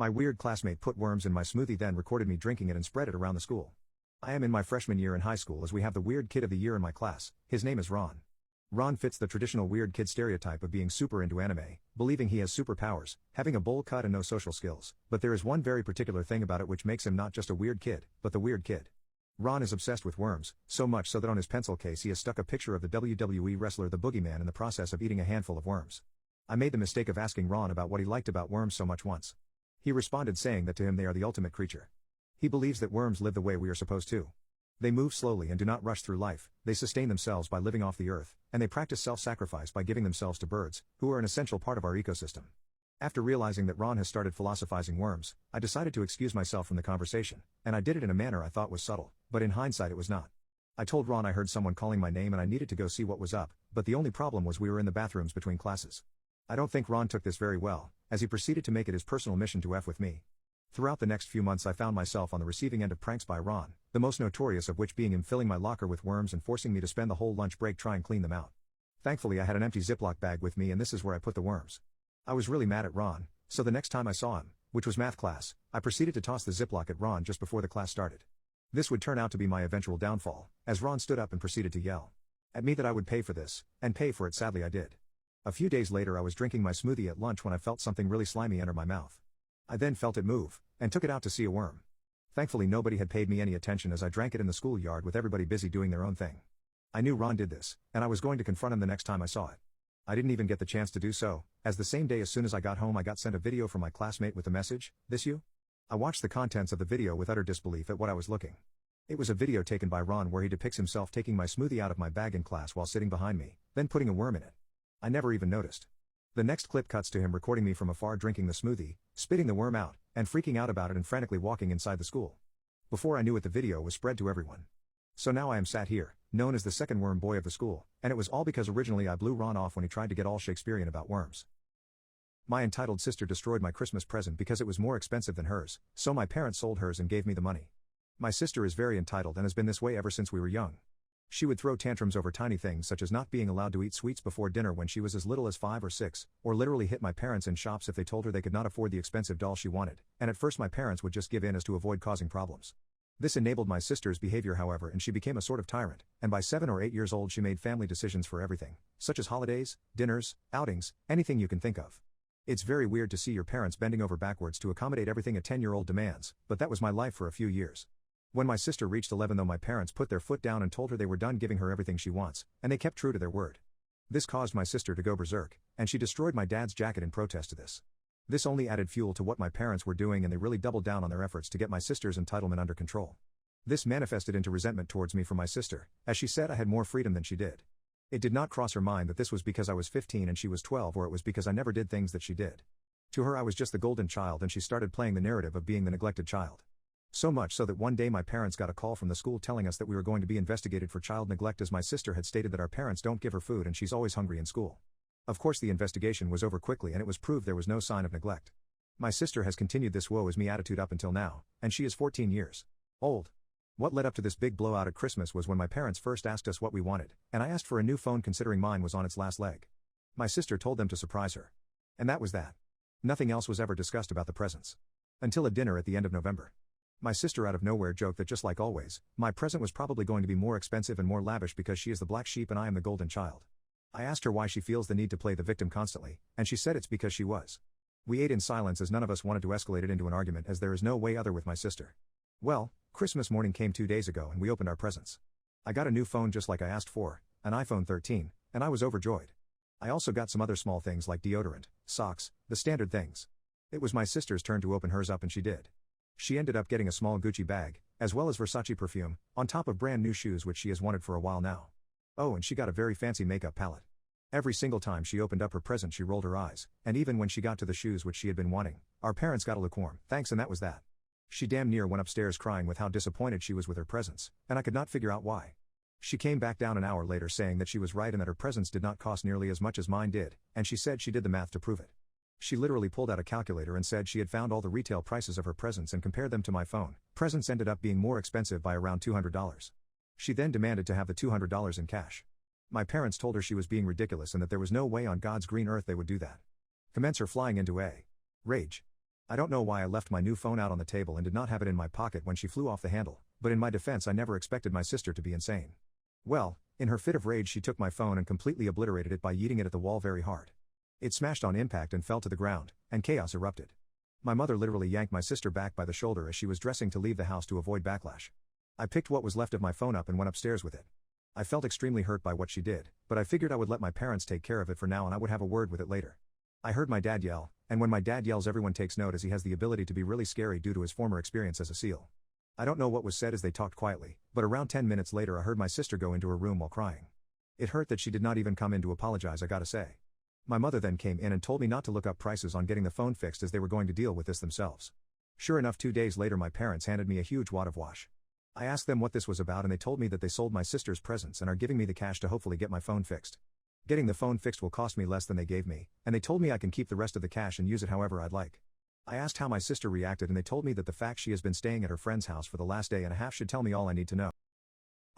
My weird classmate put worms in my smoothie, then recorded me drinking it and spread it around the school. I am in my freshman year in high school as we have the weird kid of the year in my class. His name is Ron. Ron fits the traditional weird kid stereotype of being super into anime, believing he has superpowers, having a bowl cut and no social skills, but there is one very particular thing about it which makes him not just a weird kid, but the weird kid. Ron is obsessed with worms, so much so that on his pencil case he has stuck a picture of the WWE wrestler the Boogeyman in the process of eating a handful of worms. I made the mistake of asking Ron about what he liked about worms so much once. He responded saying that to him they are the ultimate creature. He believes that worms live the way we are supposed to. They move slowly and do not rush through life, they sustain themselves by living off the earth, and they practice self-sacrifice by giving themselves to birds, who are an essential part of our ecosystem. After realizing that Ron has started philosophizing worms, I decided to excuse myself from the conversation, and I did it in a manner I thought was subtle, but in hindsight it was not. I told Ron I heard someone calling my name and I needed to go see what was up, but the only problem was we were in the bathrooms between classes. I don't think Ron took this very well, as he proceeded to make it his personal mission to F with me. Throughout the next few months I found myself on the receiving end of pranks by Ron, the most notorious of which being him filling my locker with worms and forcing me to spend the whole lunch break trying to clean them out. Thankfully I had an empty Ziploc bag with me and this is where I put the worms. I was really mad at Ron, so the next time I saw him, which was math class, I proceeded to toss the Ziploc at Ron just before the class started. This would turn out to be my eventual downfall, as Ron stood up and proceeded to yell at me that I would pay for this, and pay for it. Sadly I did. A few days later I was drinking my smoothie at lunch when I felt something really slimy enter my mouth. I then felt it move, and took it out to see a worm. Thankfully nobody had paid me any attention as I drank it in the schoolyard with everybody busy doing their own thing. I knew Ron did this, and I was going to confront him the next time I saw it. I didn't even get the chance to do so, as the same day as soon as I got home I got sent a video from my classmate with the message, "This you?" I watched the contents of the video with utter disbelief at what I was looking. It was a video taken by Ron where he depicts himself taking my smoothie out of my bag in class while sitting behind me, then putting a worm in it. I never even noticed. The next clip cuts to him recording me from afar drinking the smoothie, spitting the worm out, and freaking out about it and frantically walking inside the school. Before I knew it the video was spread to everyone. So now I am sat here, known as the second worm boy of the school, and it was all because originally I blew Ron off when he tried to get all Shakespearean about worms. My entitled sister destroyed my Christmas present because it was more expensive than hers, so my parents sold hers and gave me the money. My sister is very entitled and has been this way ever since we were young. She would throw tantrums over tiny things such as not being allowed to eat sweets before dinner when she was as little as 5 or 6, or literally hit my parents in shops if they told her they could not afford the expensive doll she wanted, and at first my parents would just give in as to avoid causing problems. This enabled my sister's behavior however, and she became a sort of tyrant, and by 7 or 8 years old she made family decisions for everything, such as holidays, dinners, outings, anything you can think of. It's very weird to see your parents bending over backwards to accommodate everything a 10-year-old demands, but that was my life for a few years. When my sister reached 11 though, my parents put their foot down and told her they were done giving her everything she wants, and they kept true to their word. This caused my sister to go berserk, and she destroyed my dad's jacket in protest to this. This only added fuel to what my parents were doing, and they really doubled down on their efforts to get my sister's entitlement under control. This manifested into resentment towards me from my sister, as she said I had more freedom than she did. It did not cross her mind that this was because I was 15 and she was 12, or it was because I never did things that she did. To her I was just the golden child, and she started playing the narrative of being the neglected child. So much so that one day my parents got a call from the school telling us that we were going to be investigated for child neglect, as my sister had stated that our parents don't give her food and she's always hungry in school. Of course the investigation was over quickly and it was proved there was no sign of neglect. My sister has continued this woe is me attitude up until now, and she is 14 years old. What led up to this big blowout at Christmas was when my parents first asked us what we wanted, and I asked for a new phone considering mine was on its last leg. My sister told them to surprise her. And that was that. Nothing else was ever discussed about the presents. Until a dinner at the end of November. My sister out of nowhere joked that just like always, my present was probably going to be more expensive and more lavish because she is the black sheep and I am the golden child. I asked her why she feels the need to play the victim constantly, and she said it's because she was. We ate in silence as none of us wanted to escalate it into an argument, as there is no way other with my sister. Well, Christmas morning came 2 days ago and we opened our presents. I got a new phone just like I asked for, an iPhone 13, and I was overjoyed. I also got some other small things like deodorant, socks, the standard things. It was my sister's turn to open hers up and she did. She ended up getting a small Gucci bag, as well as Versace perfume, on top of brand new shoes which she has wanted for a while now. Oh, and she got a very fancy makeup palette. Every single time she opened up her present she rolled her eyes, and even when she got to the shoes which she had been wanting, our parents got a lukewarm thanks, and that was that. She damn near went upstairs crying with how disappointed she was with her presents, and I could not figure out why. She came back down an hour later saying that she was right and that her presents did not cost nearly as much as mine did, and she said she did the math to prove it. She literally pulled out a calculator and said she had found all the retail prices of her presents and compared them to my phone. Presents ended up being more expensive by around $200. She then demanded to have the $200 in cash. My parents told her she was being ridiculous and that there was no way on God's green earth they would do that. Commence her flying into a rage. I don't know why I left my new phone out on the table and did not have it in my pocket when she flew off the handle, but in my defense I never expected my sister to be insane. Well, in her fit of rage she took my phone and completely obliterated it by yeeting it at the wall very hard. It smashed on impact and fell to the ground, and chaos erupted. My mother literally yanked my sister back by the shoulder as she was dressing to leave the house to avoid backlash. I picked what was left of my phone up and went upstairs with it. I felt extremely hurt by what she did, but I figured I would let my parents take care of it for now and I would have a word with it later. I heard my dad yell, and when my dad yells everyone takes note as he has the ability to be really scary due to his former experience as a SEAL. I don't know what was said as they talked quietly, but around 10 minutes later I heard my sister go into her room while crying. It hurt that she did not even come in to apologize, I gotta say. My mother then came in and told me not to look up prices on getting the phone fixed as they were going to deal with this themselves. Sure enough, 2 days later my parents handed me a huge wad of wash. I asked them what this was about and they told me that they sold my sister's presents and are giving me the cash to hopefully get my phone fixed. Getting the phone fixed will cost me less than they gave me, and they told me I can keep the rest of the cash and use it however I'd like. I asked how my sister reacted and they told me that the fact she has been staying at her friend's house for the last day and a half should tell me all I need to know.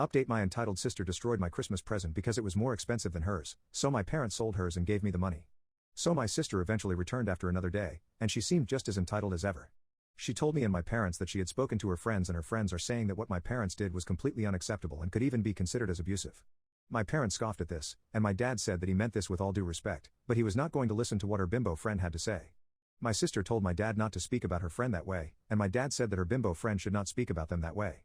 Update: my entitled sister destroyed my Christmas present because it was more expensive than hers, so my parents sold hers and gave me the money. So my sister eventually returned after another day, and she seemed just as entitled as ever. She told me and my parents that she had spoken to her friends and her friends are saying that what my parents did was completely unacceptable and could even be considered as abusive. My parents scoffed at this, and my dad said that he meant this with all due respect, but he was not going to listen to what her bimbo friend had to say. My sister told my dad not to speak about her friend that way, and my dad said that her bimbo friend should not speak about them that way.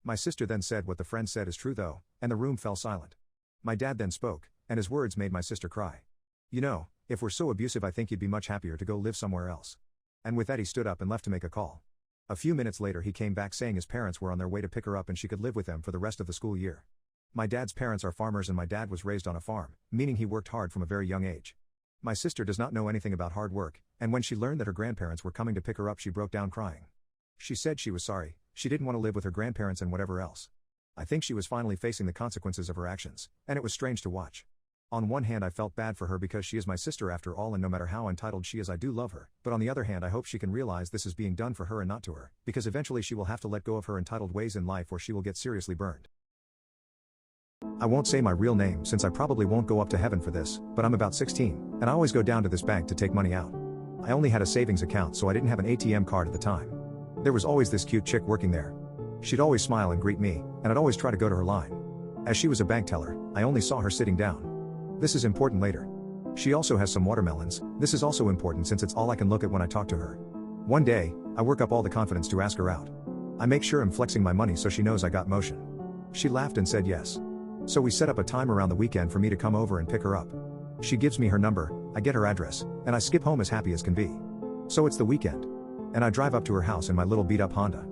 My sister then said what the friend said is true though, and the room fell silent. My dad then spoke, and his words made my sister cry. You know, if we're so abusive I think you'd be much happier to go live somewhere else. And with that he stood up and left to make a call. A few minutes later he came back saying his parents were on their way to pick her up and she could live with them for the rest of the school year. My dad's parents are farmers and my dad was raised on a farm, meaning he worked hard from a very young age. My sister does not know anything about hard work, and when she learned that her grandparents were coming to pick her up she broke down crying. She said she was sorry, she didn't want to live with her grandparents and whatever else. I think she was finally facing the consequences of her actions, and it was strange to watch. On one hand I felt bad for her because she is my sister after all and no matter how entitled she is I do love her, but on the other hand I hope she can realize this is being done for her and not to her, because eventually she will have to let go of her entitled ways in life or she will get seriously burned. I won't say my real name since I probably won't go up to heaven for this, but I'm about 16, and I always go down to this bank to take money out. I only had a savings account so I didn't have an ATM card at the time. There was always this cute chick working there. She'd always smile and greet me, and I'd always try to go to her line. As she was a bank teller, I only saw her sitting down. This is important later. She also has some watermelons, this is also important since it's all I can look at when I talk to her. One day, I work up all the confidence to ask her out. I make sure I'm flexing my money so she knows I got motion. She laughed and said yes. So we set up a time around the weekend for me to come over and pick her up. She gives me her number, I get her address, and I skip home as happy as can be. So it's the weekend. And I drive up to her house in my little beat-up Honda.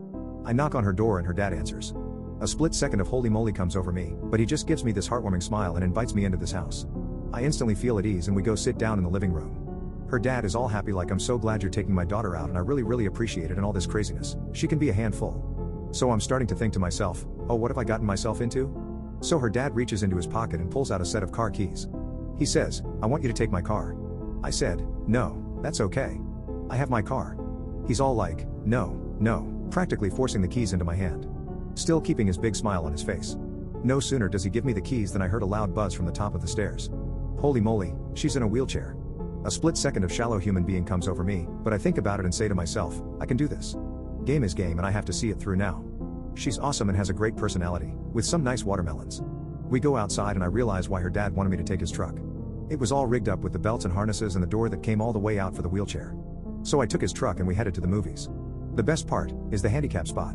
I knock on her door and her dad answers. A split second of holy moly comes over me, but he just gives me this heartwarming smile and invites me into this house. I instantly feel at ease and we go sit down in the living room. Her dad is all happy like I'm so glad you're taking my daughter out and I really appreciate it and all this craziness, she can be a handful. So I'm starting to think to myself, oh what have I gotten myself into? So her dad reaches into his pocket and pulls out a set of car keys. He says, I want you to take my car. I said, no, that's okay. I have my car. He's all like, no, practically forcing the keys into my hand. Still keeping his big smile on his face. No sooner does he give me the keys than I heard a loud buzz from the top of the stairs. Holy moly, she's in a wheelchair. A split second of shallow human being comes over me, but I think about it and say to myself, I can do this. Game is game and I have to see it through now. She's awesome and has a great personality, with some nice watermelons. We go outside and I realize why her dad wanted me to take his truck. It was all rigged up with the belts and harnesses and the door that came all the way out for the wheelchair. So I took his truck and we headed to the movies. The best part is the handicap spot.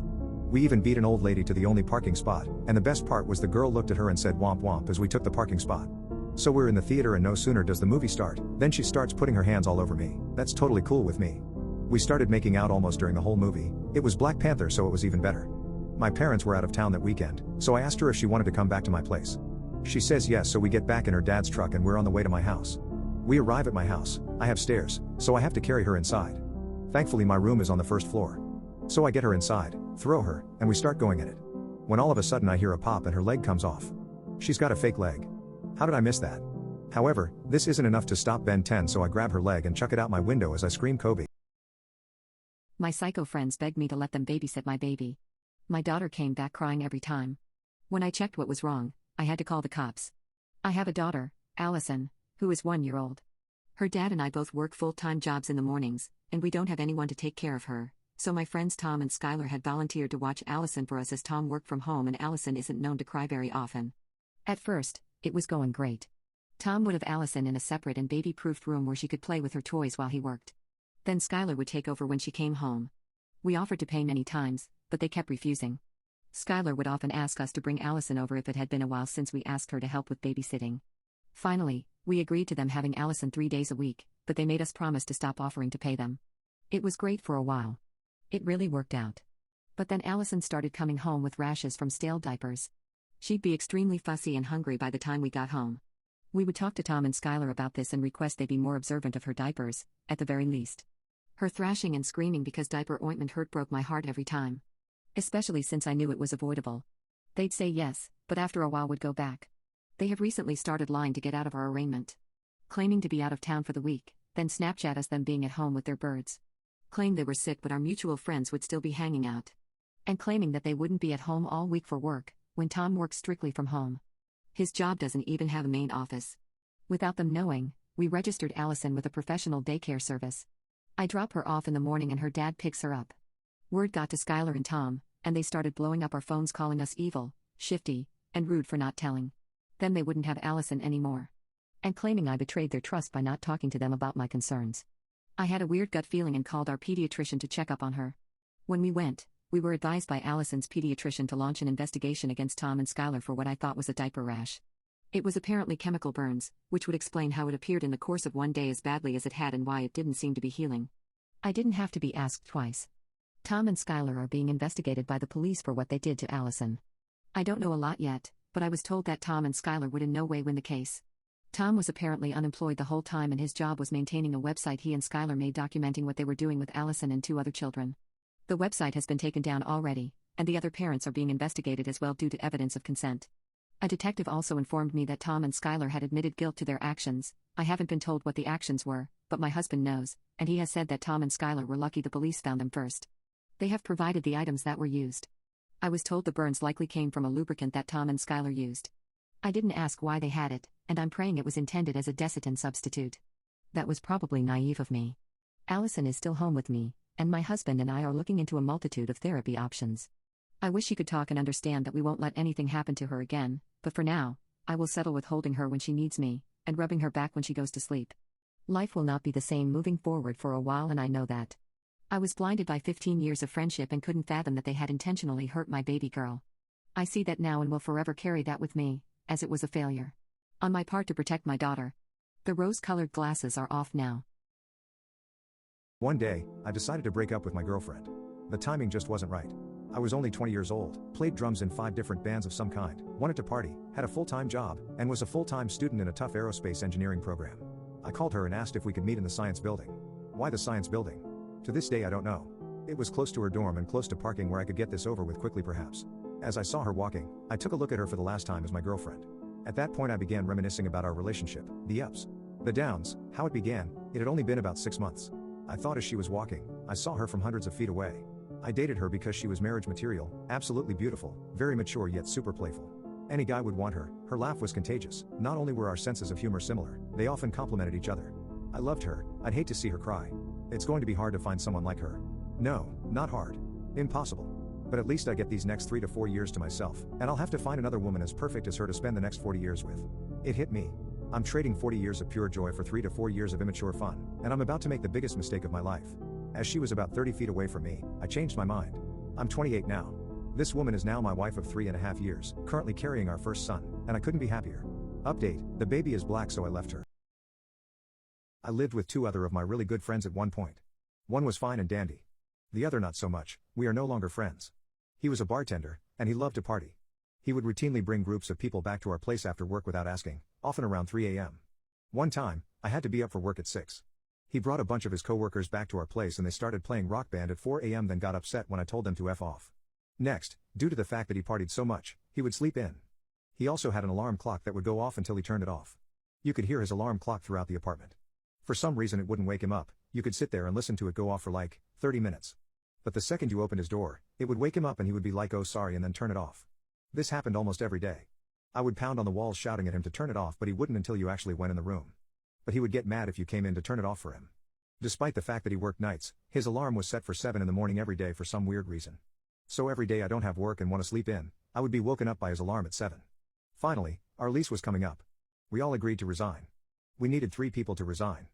We even beat an old lady to the only parking spot, and the best part was the girl looked at her and said womp womp as we took the parking spot. So we're in the theater and no sooner does the movie start, then she starts putting her hands all over me. That's totally cool with me. We started making out almost during the whole movie. It was Black Panther so it was even better. My parents were out of town that weekend, so I asked her if she wanted to come back to my place. She says yes, so we get back in her dad's truck and we're on the way to my house. We arrive at my house, I have stairs, so I have to carry her inside. Thankfully my room is on the first floor. So I get her inside, throw her, and we start going at it. When all of a sudden I hear a pop and her leg comes off. She's got a fake leg. How did I miss that? However, this isn't enough to stop Ben 10 so I grab her leg and chuck it out my window as I scream Kobe. My psycho friends begged me to let them babysit my baby. My daughter came back crying every time. When I checked what was wrong, I had to call the cops. I have a daughter, Allison, who is 1 year old. Her dad and I both work full-time jobs in the mornings, and we don't have anyone to take care of her, so my friends Tom and Skylar had volunteered to watch Allison for us as Tom worked from home and Allison isn't known to cry very often. At first, it was going great. Tom would have Allison in a separate and baby-proofed room where she could play with her toys while he worked. Then Skylar would take over when she came home. We offered to pay many times, but they kept refusing. Skylar would often ask us to bring Allison over if it had been a while since we asked her to help with babysitting. Finally, we agreed to them having Allison 3 days a week, but they made us promise to stop offering to pay them. It was great for a while. It really worked out. But then Allison started coming home with rashes from stale diapers. She'd be extremely fussy and hungry by the time we got home. We would talk to Tom and Skylar about this and request they be more observant of her diapers, at the very least. Her thrashing and screaming because diaper ointment hurt broke my heart every time. Especially since I knew it was avoidable. They'd say yes, but after a while would go back. They have recently started lying to get out of our arraignment. Claiming to be out of town for the week, then Snapchat us them being at home with their birds. Claimed they were sick but our mutual friends would still be hanging out. And claiming that they wouldn't be at home all week for work, when Tom works strictly from home. His job doesn't even have a main office. Without them knowing, we registered Allison with a professional daycare service. I drop her off in the morning and her dad picks her up. Word got to Skylar and Tom, and they started blowing up our phones calling us evil, shifty, and rude for not telling. Then they wouldn't have Allison anymore. And claiming I betrayed their trust by not talking to them about my concerns. I had a weird gut feeling and called our pediatrician to check up on her. When we went, we were advised by Allison's pediatrician to launch an investigation against Tom and Skylar for what I thought was a diaper rash. It was apparently chemical burns, which would explain how it appeared in the course of one day as badly as it had and why it didn't seem to be healing. I didn't have to be asked twice. Tom and Skylar are being investigated by the police for what they did to Allison. I don't know a lot yet, but I was told that Tom and Skylar would in no way win the case. Tom was apparently unemployed the whole time and his job was maintaining a website he and Skylar made documenting what they were doing with Allison and 2 other children. The website has been taken down already, and the other parents are being investigated as well due to evidence of consent. A detective also informed me that Tom and Skylar had admitted guilt to their actions. I haven't been told what the actions were, but my husband knows, and he has said that Tom and Skylar were lucky the police found them first. They have provided the items that were used. I was told the burns likely came from a lubricant that Tom and Skylar used. I didn't ask why they had it, and I'm praying it was intended as a desiccant substitute. That was probably naive of me. Allison is still home with me, and my husband and I are looking into a multitude of therapy options. I wish he could talk and understand that we won't let anything happen to her again, but for now, I will settle with holding her when she needs me, and rubbing her back when she goes to sleep. Life will not be the same moving forward for a while and I know that. I was blinded by 15 years of friendship and couldn't fathom that they had intentionally hurt my baby girl. I see that now and will forever carry that with me, as it was a failure. On my part to protect my daughter. The rose-colored glasses are off now. One day, I decided to break up with my girlfriend. The timing just wasn't right. I was only 20 years old, played drums in 5 different bands of some kind, wanted to party, had a full-time job, and was a full-time student in a tough aerospace engineering program. I called her and asked if we could meet in the science building. Why the science building? To this day I don't know. It was close to her dorm and close to parking where I could get this over with quickly perhaps. As I saw her walking, I took a look at her for the last time as my girlfriend. At that point I began reminiscing about our relationship, the ups, the downs, how it began. It had only been about 6 months. I thought as she was walking, I saw her from hundreds of feet away. I dated her because she was marriage material, absolutely beautiful, very mature yet super playful. Any guy would want her. Her laugh was contagious. Not only were our senses of humor similar, they often complemented each other. I loved her. I'd hate to see her cry. It's going to be hard to find someone like her. No, not hard. Impossible. But at least I get these next 3 to 4 years to myself, and I'll have to find another woman as perfect as her to spend the next 40 years with. It hit me. I'm trading 40 years of pure joy for 3 to 4 years of immature fun, and I'm about to make the biggest mistake of my life. As she was about 30 feet away from me, I changed my mind. I'm 28 now. This woman is now my wife of 3.5 years, currently carrying our first son, and I couldn't be happier. Update, the baby is black so I left her. I lived with 2 other of my really good friends at one point. One was fine and dandy. The other not so much. We are no longer friends. He was a bartender, and he loved to party. He would routinely bring groups of people back to our place after work without asking, often around 3 a.m. One time, I had to be up for work at 6. He brought a bunch of his coworkers back to our place and they started playing Rock Band at 4 a.m. then got upset when I told them to F off. Next, due to the fact that he partied so much, he would sleep in. He also had an alarm clock that would go off until he turned it off. You could hear his alarm clock throughout the apartment. For some reason it wouldn't wake him up. You could sit there and listen to it go off for like 30 minutes. But the second you opened his door, it would wake him up and he would be like, "Oh sorry," and then turn it off. This happened almost every day. I would pound on the walls shouting at him to turn it off but he wouldn't until you actually went in the room. but he would get mad if you came in to turn it off for him. Despite the fact that he worked nights, his alarm was set for 7 in the morning every day for some weird reason. So every day I don't have work and want to sleep in, I would be woken up by his alarm at 7. Finally, our lease was coming up. We all agreed to resign. We needed 3 people to resign.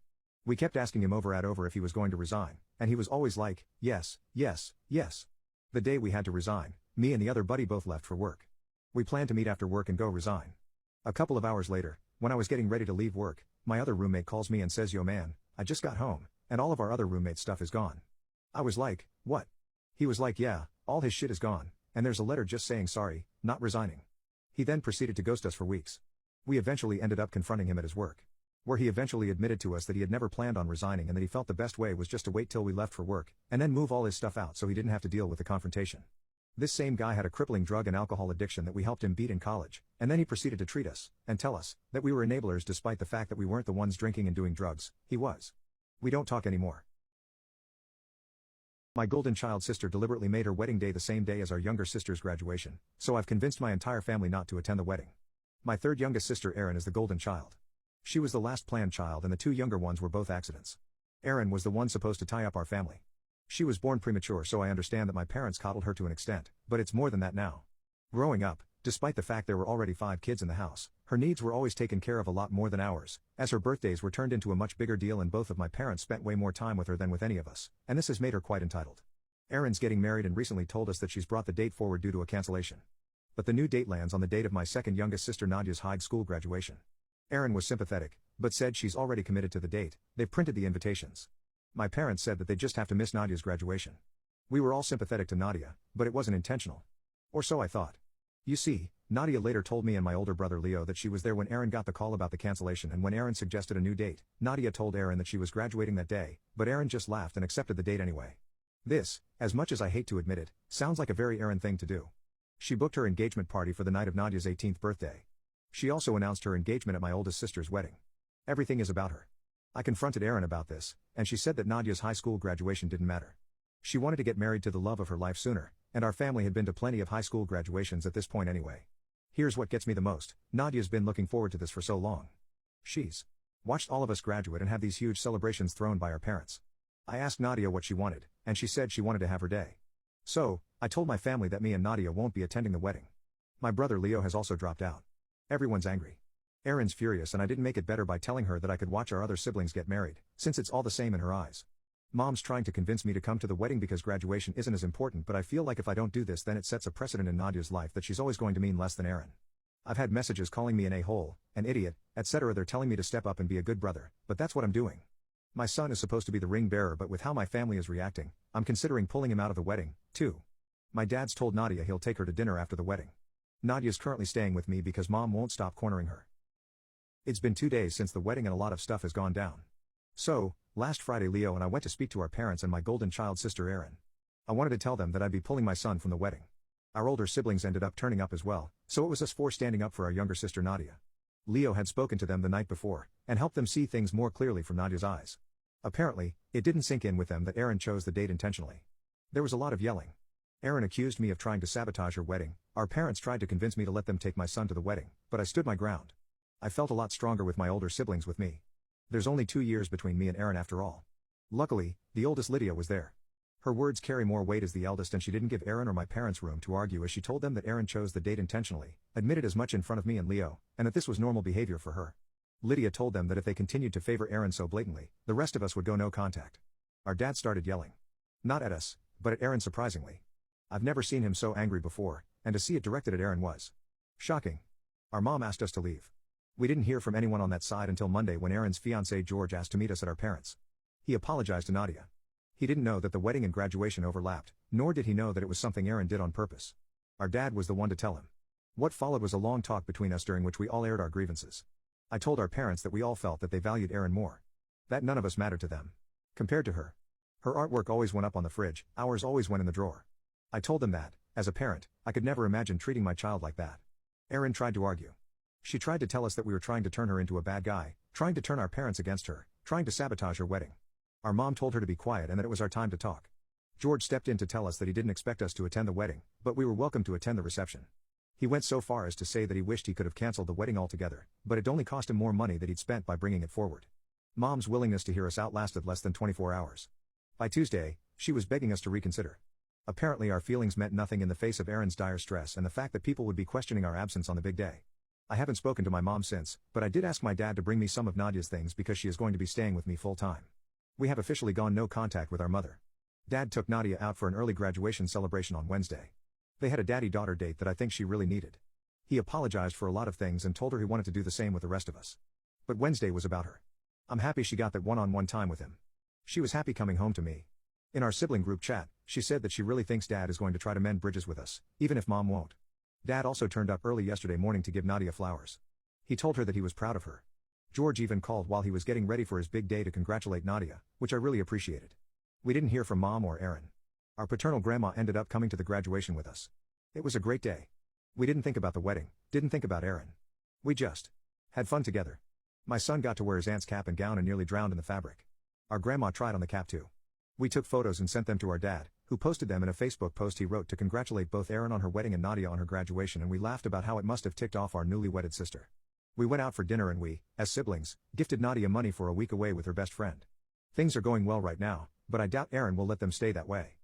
We kept asking him over if he was going to resign, and he was always like, yes, yes, yes. The day we had to resign, me and the other buddy both left for work. We planned to meet after work and go resign. A couple of hours later, when I was getting ready to leave work, my other roommate calls me and says, "Yo man, I just got home, and all of our other roommates' stuff is gone." I was like, "What?" He was like, "Yeah, all his shit is gone, and there's a letter just saying sorry, not resigning." He then proceeded to ghost us for weeks. We eventually ended up confronting him at his work, where he eventually admitted to us that he had never planned on resigning and that he felt the best way was just to wait till we left for work, and then move all his stuff out so he didn't have to deal with the confrontation. This same guy had a crippling drug and alcohol addiction that we helped him beat in college, and then he proceeded to treat us, and tell us, that we were enablers despite the fact that we weren't the ones drinking and doing drugs, he was. We don't talk anymore. My golden child sister deliberately made her wedding day the same day as our younger sister's graduation, so I've convinced my entire family not to attend the wedding. My third youngest sister Erin is the golden child. She was the last planned child and the 2 younger ones were both accidents. Erin was the one supposed to tie up our family. She was born premature, so I understand that my parents coddled her to an extent, but it's more than that now. Growing up, despite the fact there were already 5 kids in the house, her needs were always taken care of a lot more than ours, as her birthdays were turned into a much bigger deal and both of my parents spent way more time with her than with any of us, and this has made her quite entitled. Erin's getting married and recently told us that she's brought the date forward due to a cancellation. But the new date lands on the date of my second youngest sister Nadia's high school graduation. Erin was sympathetic, but said she's already committed to the date. They've printed the invitations. My parents said that they just have to miss Nadia's graduation. We were all sympathetic to Nadia, but it wasn't intentional. Or so I thought. You see, Nadia later told me and my older brother Leo that she was there when Erin got the call about the cancellation, and when Erin suggested a new date, Nadia told Erin that she was graduating that day, but Erin just laughed and accepted the date anyway. This, as much as I hate to admit it, sounds like a very Erin thing to do. She booked her engagement party for the night of Nadia's 18th birthday. She also announced her engagement at my oldest sister's wedding. Everything is about her. I confronted Erin about this, and she said that Nadia's high school graduation didn't matter. She wanted to get married to the love of her life sooner, and our family had been to plenty of high school graduations at this point anyway. Here's what gets me the most: Nadia's been looking forward to this for so long. She's watched all of us graduate and have these huge celebrations thrown by our parents. I asked Nadia what she wanted, and she said she wanted to have her day. So, I told my family that me and Nadia won't be attending the wedding. My brother Leo has also dropped out. Everyone's angry. Erin's furious, and I didn't make it better by telling her that I could watch our other siblings get married, since it's all the same in her eyes. Mom's trying to convince me to come to the wedding because graduation isn't as important, but I feel like if I don't do this then it sets a precedent in Nadia's life that she's always going to mean less than Erin. I've had messages calling me an a-hole, an idiot, etc. They're telling me to step up and be a good brother, but that's what I'm doing. My son is supposed to be the ring bearer, but with how my family is reacting, I'm considering pulling him out of the wedding, too. My dad's told Nadia he'll take her to dinner after the wedding. Nadia's currently staying with me because Mom won't stop cornering her. It's been 2 days since the wedding and a lot of stuff has gone down. So, last Friday Leo and I went to speak to our parents and my golden child sister Erin. I wanted to tell them that I'd be pulling my son from the wedding. Our older siblings ended up turning up as well, so it was us 4 standing up for our younger sister Nadia. Leo had spoken to them the night before, and helped them see things more clearly from Nadia's eyes. Apparently, it didn't sink in with them that Erin chose the date intentionally. There was a lot of yelling. Erin accused me of trying to sabotage her wedding. Our parents tried to convince me to let them take my son to the wedding, but I stood my ground. I felt a lot stronger with my older siblings with me. There's only 2 years between me and Erin after all. Luckily, the oldest Lydia was there. Her words carry more weight as the eldest, and she didn't give Erin or my parents room to argue as she told them that Erin chose the date intentionally, admitted as much in front of me and Leo, and that this was normal behavior for her. Lydia told them that if they continued to favor Erin so blatantly, the rest of us would go no contact. Our dad started yelling. Not at us, but at Erin surprisingly. I've never seen him so angry before, and to see it directed at Erin was shocking. Our mom asked us to leave. We didn't hear from anyone on that side until Monday when Erin's fiancé George asked to meet us at our parents'. He apologized to Nadia. He didn't know that the wedding and graduation overlapped, nor did he know that it was something Erin did on purpose. Our dad was the one to tell him. What followed was a long talk between us during which we all aired our grievances. I told our parents that we all felt that they valued Erin more. That none of us mattered to them. Compared to her. Her artwork always went up on the fridge, ours always went in the drawer. I told them that, as a parent, I could never imagine treating my child like that. Erin tried to argue. She tried to tell us that we were trying to turn her into a bad guy, trying to turn our parents against her, trying to sabotage her wedding. Our mom told her to be quiet and that it was our time to talk. George stepped in to tell us that he didn't expect us to attend the wedding, but we were welcome to attend the reception. He went so far as to say that he wished he could have canceled the wedding altogether, but it only cost him more money that he'd spent by bringing it forward. Mom's willingness to hear us out lasted less than 24 hours. By Tuesday, she was begging us to reconsider. Apparently our feelings meant nothing in the face of Erin's dire stress and the fact that people would be questioning our absence on the big day. I haven't spoken to my mom since, but I did ask my dad to bring me some of Nadia's things because she is going to be staying with me full time. We have officially gone no contact with our mother. Dad took Nadia out for an early graduation celebration on Wednesday. They had a daddy-daughter date that I think she really needed. He apologized for a lot of things and told her he wanted to do the same with the rest of us. But Wednesday was about her. I'm happy she got that one-on-one time with him. She was happy coming home to me. In our sibling group chat, she said that she really thinks Dad is going to try to mend bridges with us, even if Mom won't. Dad also turned up early yesterday morning to give Nadia flowers. He told her that he was proud of her. George even called while he was getting ready for his big day to congratulate Nadia, which I really appreciated. We didn't hear from Mom or Erin. Our paternal grandma ended up coming to the graduation with us. It was a great day. We didn't think about the wedding, didn't think about Erin. We just had fun together. My son got to wear his aunt's cap and gown and nearly drowned in the fabric. Our grandma tried on the cap too. We took photos and sent them to our dad, who posted them in a Facebook post he wrote to congratulate both Erin on her wedding and Nadia on her graduation, and we laughed about how it must have ticked off our newly wedded sister. We went out for dinner and we, as siblings, gifted Nadia money for a week away with her best friend. Things are going well right now, but I doubt Erin will let them stay that way.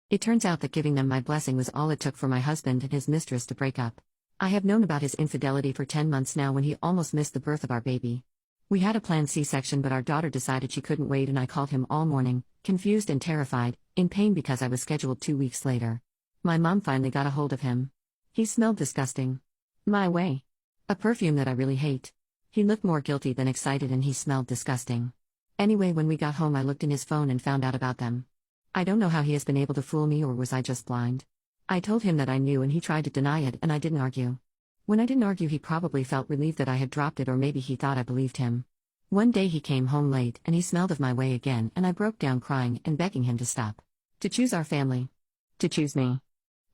It turns out that giving them my blessing was all it took for my husband and his mistress to break up. I have known about his infidelity for 10 months now when he almost missed the birth of our baby. We had a planned C-section, but our daughter decided she couldn't wait, and I called him all morning, confused and terrified, in pain because I was scheduled 2 weeks later. My mom finally got a hold of him. He smelled disgusting. My way. A perfume that I really hate. He looked more guilty than excited and he smelled disgusting. Anyway, when we got home I looked in his phone and found out about them. I don't know how he has been able to fool me, or was I just blind? I told him that I knew and he tried to deny it, and I didn't argue. When I didn't argue, he probably felt relieved that I had dropped it, or maybe he thought I believed him. One day he came home late and he smelled of my way again, and I broke down crying and begging him to stop. To choose our family. To choose me.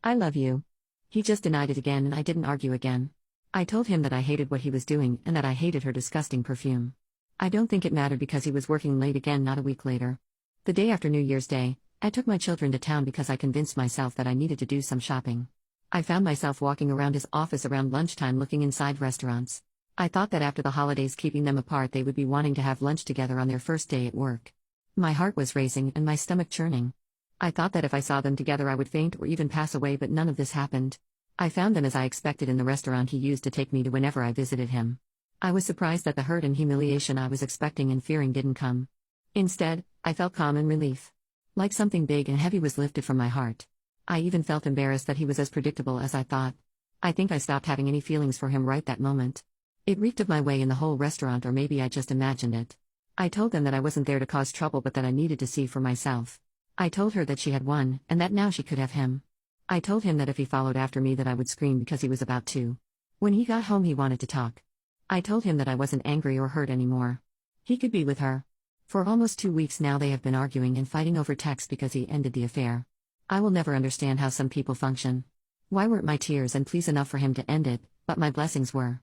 I love you. He just denied it again and I didn't argue again. I told him that I hated what he was doing and that I hated her disgusting perfume. I don't think it mattered because he was working late again not a week later. The day after New Year's Day, I took my children to town because I convinced myself that I needed to do some shopping. I found myself walking around his office around lunchtime looking inside restaurants. I thought that after the holidays keeping them apart they would be wanting to have lunch together on their first day at work. My heart was racing and my stomach churning. I thought that if I saw them together I would faint or even pass away, but none of this happened. I found them as I expected in the restaurant he used to take me to whenever I visited him. I was surprised that the hurt and humiliation I was expecting and fearing didn't come. Instead, I felt calm and relief. Like something big and heavy was lifted from my heart. I even felt embarrassed that he was as predictable as I thought. I think I stopped having any feelings for him right that moment. It reeked of my way in the whole restaurant, or maybe I just imagined it. I told them that I wasn't there to cause trouble but that I needed to see for myself. I told her that she had won, and that now she could have him. I told him that if he followed after me that I would scream because he was about to. When he got home he wanted to talk. I told him that I wasn't angry or hurt anymore. He could be with her. For almost 2 weeks now they have been arguing and fighting over text because he ended the affair. I will never understand how some people function. Why weren't my tears and pleas enough for him to end it, but my blessings were?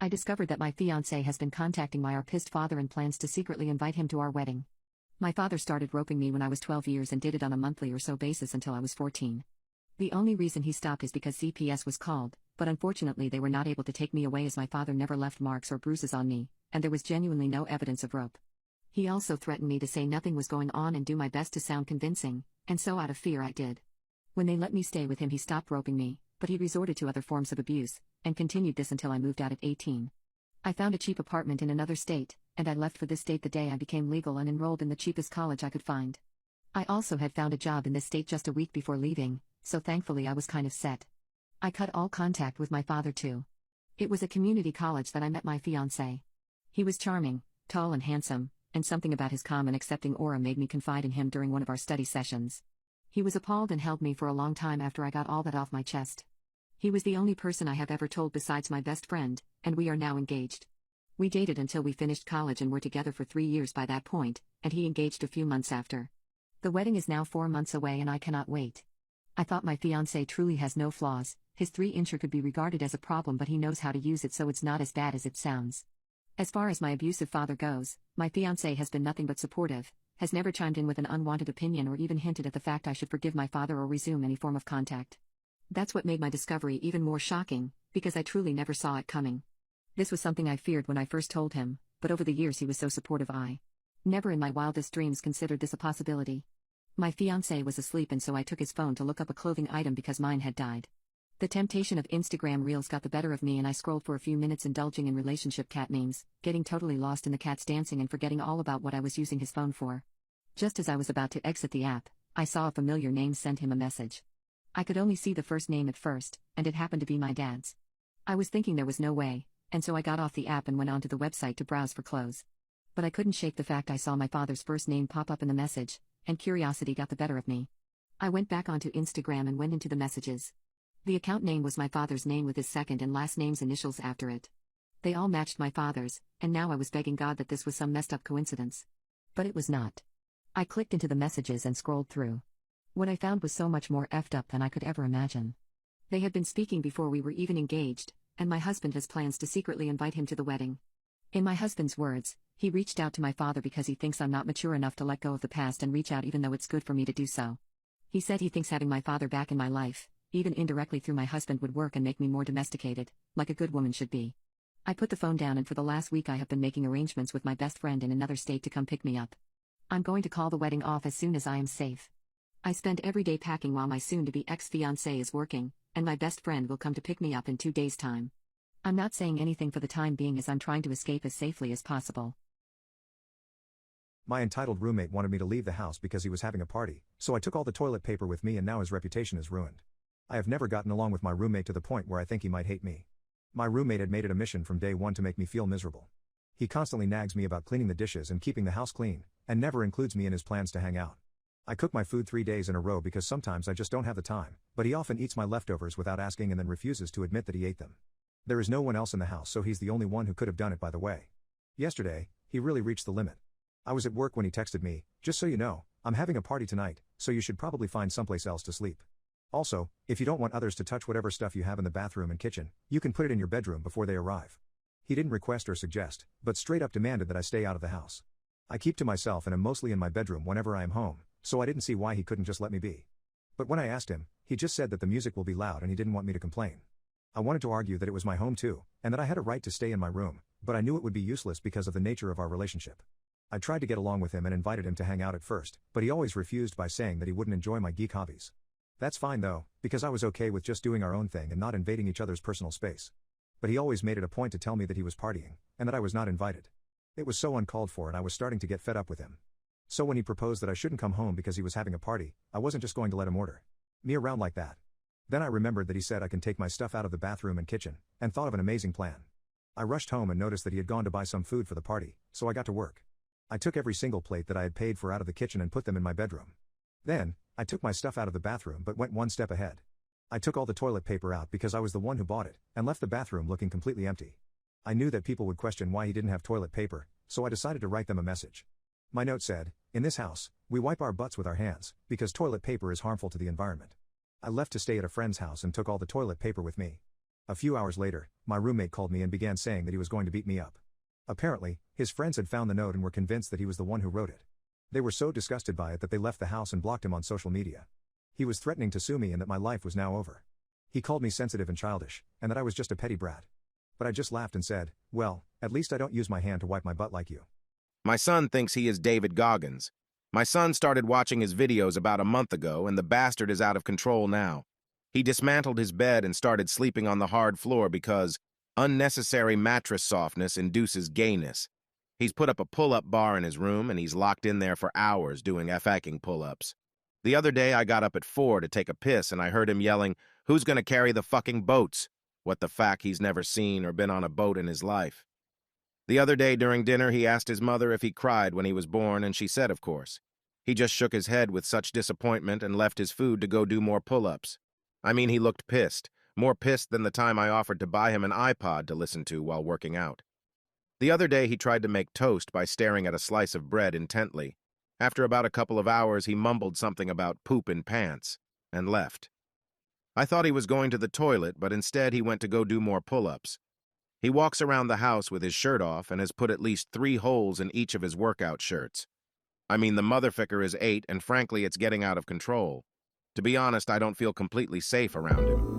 I discovered that my fiancé has been contacting my pissed father and plans to secretly invite him to our wedding. My father started roping me when I was 12 years and did it on a monthly or so basis until I was 14. The only reason he stopped is because CPS was called, but unfortunately they were not able to take me away as my father never left marks or bruises on me, and there was genuinely no evidence of rope. He also threatened me to say nothing was going on and do my best to sound convincing, and so out of fear I did. When they let me stay with him he stopped roping me, but he resorted to other forms of abuse, and continued this until I moved out at 18. I found a cheap apartment in another state, and I left for this state the day I became legal and enrolled in the cheapest college I could find. I also had found a job in this state just a week before leaving, so thankfully I was kind of set. I cut all contact with my father too. It was a community college that I met my fiancé. He was charming, tall and handsome, and something about his calm and accepting aura made me confide in him during one of our study sessions. He was appalled and held me for a long time after I got all that off my chest. He was the only person I have ever told besides my best friend, and we are now engaged. We dated until we finished college and were together for 3 years by that point, and he engaged a few months after. The wedding is now 4 months away and I cannot wait. I thought my fiancé truly has no flaws. His 3-incher could be regarded as a problem, but he knows how to use it so it's not as bad as it sounds. As far as my abusive father goes, my fiancé has been nothing but supportive, has never chimed in with an unwanted opinion or even hinted at the fact I should forgive my father or resume any form of contact. That's what made my discovery even more shocking, because I truly never saw it coming. This was something I feared when I first told him, but over the years he was so supportive I never in my wildest dreams considered this a possibility. My fiancé was asleep and so I took his phone to look up a clothing item because mine had died. The temptation of Instagram Reels got the better of me and I scrolled for a few minutes indulging in relationship cat memes, getting totally lost in the cats dancing and forgetting all about what I was using his phone for. Just as I was about to exit the app, I saw a familiar name send him a message. I could only see the first name at first, and it happened to be my dad's. I was thinking there was no way, and so I got off the app and went onto the website to browse for clothes. But I couldn't shake the fact I saw my father's first name pop up in the message, and curiosity got the better of me. I went back onto Instagram and went into the messages. The account name was my father's name with his second and last name's initials after it. They all matched my father's, and now I was begging God that this was some messed up coincidence. But it was not. I clicked into the messages and scrolled through. What I found was so much more effed up than I could ever imagine. They had been speaking before we were even engaged, and my husband has plans to secretly invite him to the wedding. In my husband's words, he reached out to my father because he thinks I'm not mature enough to let go of the past and reach out even though it's good for me to do so. He said he thinks having my father back in my life, even indirectly through my husband, would work and make me more domesticated, like a good woman should be. I put the phone down and for the last week I have been making arrangements with my best friend in another state to come pick me up. I'm going to call the wedding off as soon as I am safe. I spend every day packing while my soon-to-be ex-fiancé is working, and my best friend will come to pick me up in 2 days' time. I'm not saying anything for the time being as I'm trying to escape as safely as possible. My entitled roommate wanted me to leave the house because he was having a party, so I took all the toilet paper with me and now his reputation is ruined. I have never gotten along with my roommate to the point where I think he might hate me. My roommate had made it a mission from day one to make me feel miserable. He constantly nags me about cleaning the dishes and keeping the house clean, and never includes me in his plans to hang out. I cook my food 3 days in a row because sometimes I just don't have the time, but he often eats my leftovers without asking and then refuses to admit that he ate them. There is no one else in the house, so he's the only one who could have done it, by the way. Yesterday, he really reached the limit. I was at work when he texted me, "Just so you know, I'm having a party tonight, so you should probably find someplace else to sleep. Also, if you don't want others to touch whatever stuff you have in the bathroom and kitchen, you can put it in your bedroom before they arrive." He didn't request or suggest, but straight up demanded that I stay out of the house. I keep to myself and am mostly in my bedroom whenever I am home, so I didn't see why he couldn't just let me be. But when I asked him, he just said that the music will be loud and he didn't want me to complain. I wanted to argue that it was my home too, and that I had a right to stay in my room, but I knew it would be useless because of the nature of our relationship. I tried to get along with him and invited him to hang out at first, but he always refused by saying that he wouldn't enjoy my geek hobbies. That's fine though, because I was okay with just doing our own thing and not invading each other's personal space. But he always made it a point to tell me that he was partying, and that I was not invited. It was so uncalled for and I was starting to get fed up with him. So when he proposed that I shouldn't come home because he was having a party, I wasn't just going to let him order me around like that. Then I remembered that he said I can take my stuff out of the bathroom and kitchen, and thought of an amazing plan. I rushed home and noticed that he had gone to buy some food for the party, so I got to work. I took every single plate that I had paid for out of the kitchen and put them in my bedroom. Then, I took my stuff out of the bathroom but went one step ahead. I took all the toilet paper out because I was the one who bought it, and left the bathroom looking completely empty. I knew that people would question why he didn't have toilet paper, so I decided to write them a message. My note said, "In this house, we wipe our butts with our hands, because toilet paper is harmful to the environment." I left to stay at a friend's house and took all the toilet paper with me. A few hours later, my roommate called me and began saying that he was going to beat me up. Apparently, his friends had found the note and were convinced that he was the one who wrote it. They were so disgusted by it that they left the house and blocked him on social media. He was threatening to sue me and that my life was now over. He called me sensitive and childish, and that I was just a petty brat. But I just laughed and said, "Well, at least I don't use my hand to wipe my butt like you." My son thinks he is David Goggins. My son started watching his videos about a month ago, and the bastard is out of control now. He dismantled his bed and started sleeping on the hard floor because unnecessary mattress softness induces gayness. He's put up a pull-up bar in his room, and he's locked in there for hours doing FACking pull-ups. The other day, I got up at 4 to take a piss, and I heard him yelling, "Who's gonna carry the fucking boats?" What the fuck, he's never seen or been on a boat in his life. The other day during dinner, he asked his mother if he cried when he was born, and she said, of course. He just shook his head with such disappointment and left his food to go do more pull-ups. I mean, he looked pissed, more pissed than the time I offered to buy him an iPod to listen to while working out. The other day, he tried to make toast by staring at a slice of bread intently. After about a couple of hours, he mumbled something about poop in pants, and left. I thought he was going to the toilet, but instead he went to go do more pull-ups. He walks around the house with his shirt off and has put at least 3 holes in each of his workout shirts. I mean, the motherfucker is 8, and frankly, it's getting out of control. To be honest, I don't feel completely safe around him.